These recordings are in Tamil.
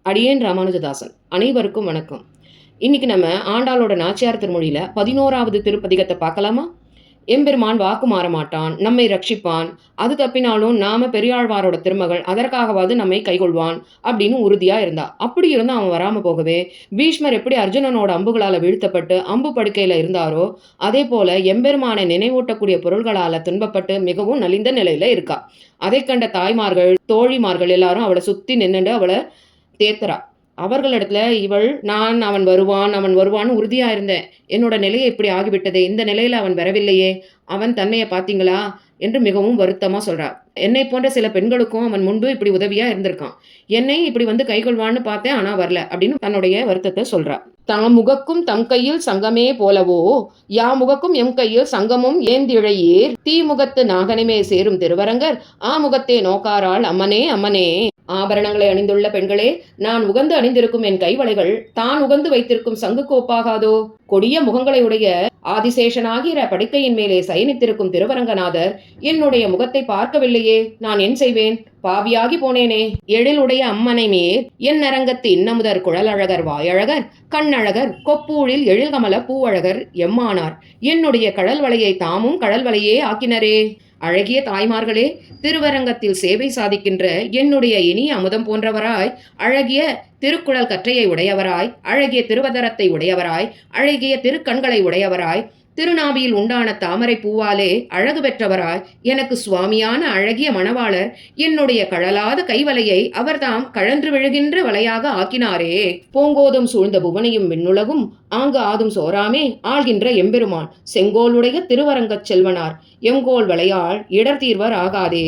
அடியேன் ராமானுஜதாசன். அனைவருக்கும் வணக்கம். இன்னைக்கு நம்ம ஆண்டாளோட நாச்சியார் திருமொழியில 11வது திருப்பதிகத்தை பார்க்கலாமா? எம்பெருமான் வாக்கு மாற மாட்டான், நம்மை ரட்சிப்பான், அது தப்பினாலும் நாம பெரியாழ்வாரோட திருமகள், அதற்காகவாது நம்மை கைகொள்வான் அப்படின்னு உறுதியா இருந்தா. அப்படி இருந்தும் அவன் வராம போகவே பீஷ்மர் எப்படி அர்ஜுனனோட அம்புகளால வீழ்த்தப்பட்டு அம்பு படுக்கையில இருந்தாரோ அதே போல எம்பெருமானை நினைவூட்டக்கூடிய பொருள்களால துன்பப்பட்டு மிகவும் நலிந்த நிலையில இருக்கா. அதை கண்ட தாய்மார்கள், தோழிமார்கள் எல்லாரும் அவளை சுத்தி நின்னுண்டு அவளை தேத்துறா. அவர்களிடத்துல இவள் அவன் வருவான்னு உறுதியா இருந்தேன். என்னோட நிலையை இப்படி ஆகிவிட்டதே, இந்த நிலையில அவன் வரவில்லையே, அவன் தன்னைய பார்த்தீங்களா என்று மிகவும் வருத்தமா சொல்றார். என்னை போன்ற சில பெண்களுக்கும் அவன் முன்பு இப்படி உதவியா இருந்திருக்கான். என்னை இப்படி வந்து கைகொள்வான்னு பார்த்தேன், ஆனா வரல அப்படின்னு தன்னுடைய வருத்தத்தை சொல்றார். தாம் முகக்கும் தம் கையில் சங்கமே போலவோ யா முகக்கும் எம் கையில் சங்கமும் ஏந்திழையீர் தீமுகத்து நாகனமே சேரும் திருவரங்கர் ஆமுகத்தே நோக்காரால் அம்மனே அம்மனே. ஆபரணங்களை அணிந்துள்ள பெண்களே, நான் உகந்து அணிந்திருக்கும் என் கைவளைகள் தான் உகந்து வைத்திருக்கும் சங்குக்கு ஒப்பாகாதோ? கொடிய முகங்களை உடைய ஆதிசேஷனாகிற படுக்கையின் மேலே சயனித்திருக்கும் திருவரங்கநாதர் என்னுடைய முகத்தை பார்க்கவில்லையே, நான் என் செய்வேன்? பாவியாகி போனேனே. எழிலுடைய அம்மனை மேல் என் அரங்கத்து இன்னமுதர் குழலழகர் வாயழகர் கண்ணழகர் கொப்பூழில் எழில்கமல பூவழகர் எம்மானார் என்னுடைய கடல் வலையை தாமும் கடல் வலையே ஆக்கினரே. அழகிய தாய்மார்களே, திருவரங்கத்தில் சேவை சாதிக்கின்ற என்னுடைய இனிய அமுதம் போன்றவராய், அழகிய திருக்குழல் கற்றையை உடையவராய், அழகிய திருவதரத்தை உடையவராய், அழகிய திருக்கண்களை உடையவராய், திருநாபியில் உண்டான தாமரை பூவாலே அழகு பெற்றவராய், எனக்கு சுவாமியான அழகிய மணவாளர் என்னுடைய கழலாத கைவலையை அவர்தாம் கழன்று விழுகின்ற வலையாக ஆக்கினாரே. பூங்கோதும் சூழ்ந்த புவனையும் விண்ணுலகும் ஆங்கு ஆதும் சோராமே ஆள்கின்ற எம்பெருமான் செங்கோலுடைய திருவரங்கச் செல்வனார் எங்கோல் வளையால் இடர் தீர்வர் ஆகாதே.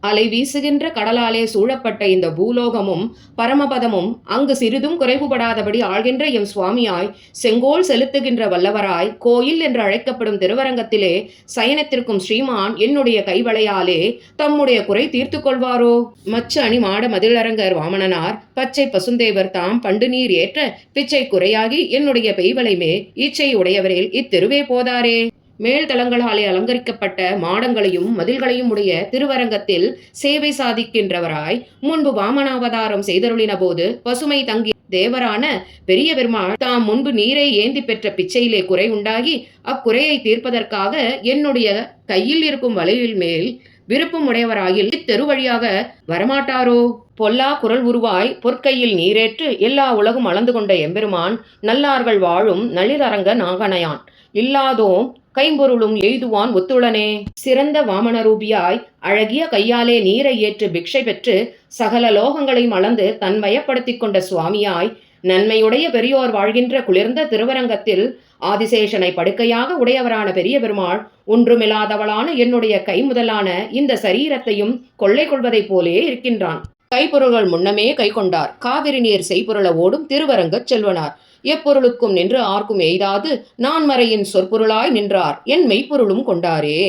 அலை வீசுகின்ற கடலாலே சூழப்பட்ட இந்த பூலோகமும் பரமபதமும் அங்கு சிறிதும் குறைவுபடாதபடி ஆள்கின்ற எம் சுவாமியாய் செங்கோல் செலுத்துகின்ற வல்லவராய் கோயில் என்று அழைக்கப்படும் திருவரங்கத்திலே சயனத்திற்கும் ஸ்ரீமான் என்னுடைய கைவளையாலே தம்முடைய குறை தீர்த்து கொள்வாரோ? மச்ச அணி மாட மதிலரங்கர் வாமனனார் பச்சை பசுந்தேவர் தாம் பண்டு நீர் ஏற்ற பிச்சை குறையாகி என்னுடைய பெய்வலை மே ஈச்சை உடையவரில் இத்திருவே போதாரே. மேல்தளங்களாலே அலங்கரிக்கப்பட்ட மாடங்களையும் மதில்களையும் உடைய திருவரங்கத்தில் சேவை சாதிக்கின்றவராய் முன்பு வாமனாவதாரம் செய்தருளின போது பசுமை தங்கி தேவரான பெரிய பெருமாள் தாம் முன்பு நீரை ஏந்தி பெற்ற பிச்சையிலே குறை உண்டாகி அக்குறையை தீர்ப்பதற்காக என்னுடைய கையில் இருக்கும் வலையில் மேல் விருப்பம் உடையவராயில் இத்தெரு வழியாக வரமாட்டாரோ? பொல்லா குரல் உருவாய் பொற்கையில் நீரேற்று எல்லா உலகும் அளந்து கொண்ட எம்பெருமான் நல்லார்கள் வாழும் நளிரரங்க நாகனையான் இல்லாதோம் கைம்பொருளும் எய்துவான் ஒத்துளனே. சிறந்த வாமனரூபியாய் அழகிய கையாலே நீரை ஏற்று பிக்ஷை பெற்று சகல லோகங்களையும் அளந்து தன் வயப்படுத்தி கொண்ட சுவாமியாய் நன்மையுடைய பெரியோர் வாழ்கின்ற குளிர்ந்த திருவரங்கத்தில் ஆதிசேஷனை படுக்கையாக உடையவரான பெரிய பெருமாள் ஒன்றுமில்லாதவளான என்னுடைய கை முதலான இந்த சரீரத்தையும் கொள்ளை கொள்வதைப் போலே இருக்கின்றான். கைப்பொருள்கள் முன்னமே கை கொண்டார், காவிரி நீர் செய்பொருள ஓடும் திருவரங்கச் செல்வனார் எப்பொருளுக்கும் நின்று ஆர்க்கும் எய்தாது நான்மறையின் சொற்பொருளாய் நின்றார் என் மெய்ப்பொருளும் கொண்டாரே.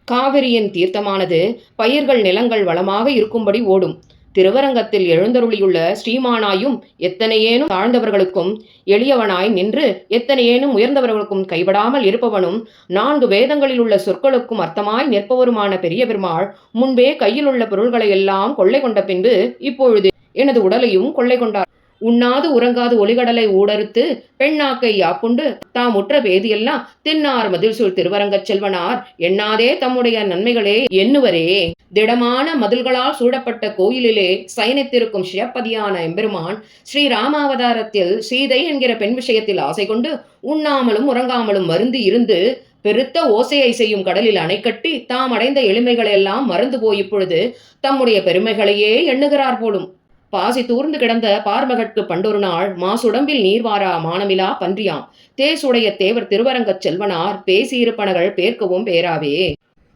காவிரியின் தீர்த்தமானது பயிர்கள் நிலங்கள் வளமாக இருக்கும்படி ஓடும். திருவரங்கத்தில் எழுந்தருளியுள்ள ஸ்ரீமானாயும் எத்தனையேனும் தாழ்ந்தவர்களுக்கும் எளியவனாய் நின்று எத்தனையேனும் உயர்ந்தவர்களுக்கும் கைவிடாமல் இருப்பவனும் 4 வேதங்களில் உள்ள சொற்களுக்கும் அர்த்தமாய் நிற்பவருமான பெரிய பெருமாள் முன்பே கையில் உள்ள பொருள்களை எல்லாம் கொள்ளை கொண்ட பின்பு இப்பொழுது எனது உடலையும் கொள்ளை கொண்டார். உண்ணாது உறங்காது ஒளிகடலை ஊடறுத்து பெண்ணாக்கை யாப்புண்டு தாம் உற்ற பேதியெல்லாம் தின்னார் மதில் சூழ் திருவரங்கச் செல்வனார் எண்ணாதே தம்முடைய நன்மைகளே எண்ணுவரே. திடமான மதில்களால் சூழப்பட்ட கோயிலிலே சயனித்திருக்கும் சிவப்பதியான எம்பெருமான் ஸ்ரீராமாவதாரத்தில் சீதை என்கிற பெண் விஷயத்தில் ஆசை கொண்டு உண்ணாமலும் உறங்காமலும் வருந்தி இருந்து பெருத்த ஓசையை செய்யும் கடலில் அணை கட்டி தாம் அடைந்த எளிமைகளெல்லாம் மறந்து போய் இப்பொழுது தம்முடைய பெருமைகளையே எண்ணுகிறார் போலும். பாசி தூர்ந்து கிடந்த பார்மகட்கு பண்டொரு நாள் மாசுடம்பில் நீர்வாரா மானமிலா பன்றியாம் தேசுடைய தேவர் திருவரங்கச் செல்வனார் பேசியிருப்பனகள் பேர்க்கவும் பேராவே.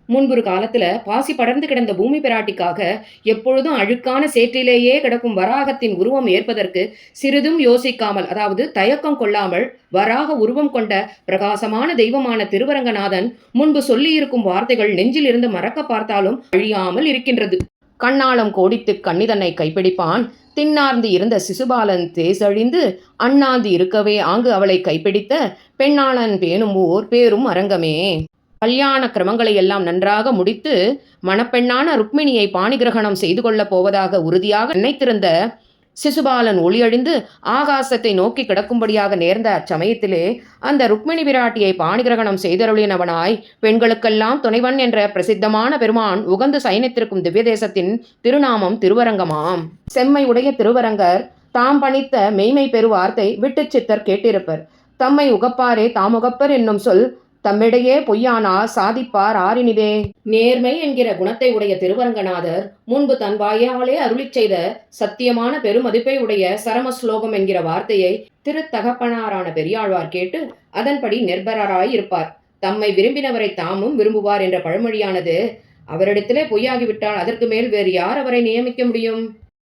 முன்பொரு காலத்துல பாசி படர்ந்து கிடந்த பூமி பிராட்டிக்காக எப்பொழுதும் அழுக்கான சேற்றிலேயே கிடக்கும் வராகத்தின் உருவம் ஏற்பதற்கு சிறிதும் யோசிக்காமல், அதாவது தயக்கம் கொள்ளாமல் வராக உருவம் கொண்ட பிரகாசமான தெய்வமான திருவரங்கநாதன் முன்பு சொல்லியிருக்கும் வார்த்தைகள் நெஞ்சில் இருந்து மறக்க பார்த்தாலும் அழியாமல் இருக்கின்றது. கண்ணாளம் கோடித்து கண்ணிதனை கைப்பிடிப்பான் தின்னார்ந்து இருந்த சிசுபாலன் தேசழிந்து அண்ணாந்து இருக்கவே ஆங்கு அவளை கைப்பிடித்த பெண்ணாளன் பேணும் ஊர் பேரும் அரங்கமே. கல்யாண கிரமங்களை எல்லாம் நன்றாக முடித்து மணப்பெண்ணான ருக்மிணியை பாணிகிரகணம் செய்து கொள்ளப் போவதாக உறுதியாக நினைத்திருந்த சிசுபாலன் ஒளியழிந்து ஆகாசத்தை நோக்கி கிடக்கும்படியாக நேர்ந்த அச்சமயத்திலே அந்த ருக்மிணி பிராட்டியை பாணிகிரகணம் செய்தருளினவனாய் பெண்களுக்கெல்லாம் துணைவன் என்ற பிரசித்தமான பெருமான் உகந்து சயனித்திருக்கும் திவ்யதேசத்தின் திருநாமம் திருவரங்கமாம். செம்மை உடைய திருவரங்கர் தாம் பணித்த மெய்மை பெருவார்த்தை விட்டுச் சித்தர் கேட்டிருப்பர். தம்மை உகப்பாரே தாமுகப்பர் என்னும் சொல் தம்மிடையே பொய்யானால் சாதிப்பார் ஆரினிதே. நேர்மை என்கிற குணத்தை உடைய திருவரங்கநாதர் முன்பு தன் வாயாலே அருளிச் செய்த சத்தியமான பெருமதிப்பை உடைய சரம ஸ்லோகம் என்கிற வார்த்தையை திருத்தகப்பனாரான பெரியாழ்வார் கேட்டு அதன்படி நிர்பரராய் இருப்பார். தம்மை விரும்பினவரை தாமும் விரும்புவார் என்ற பழமொழியானது அவரிடத்திலே பொய்யாகிவிட்டால் அதற்கு மேல் வேறு யார் அவரை நியமிக்க முடியும்?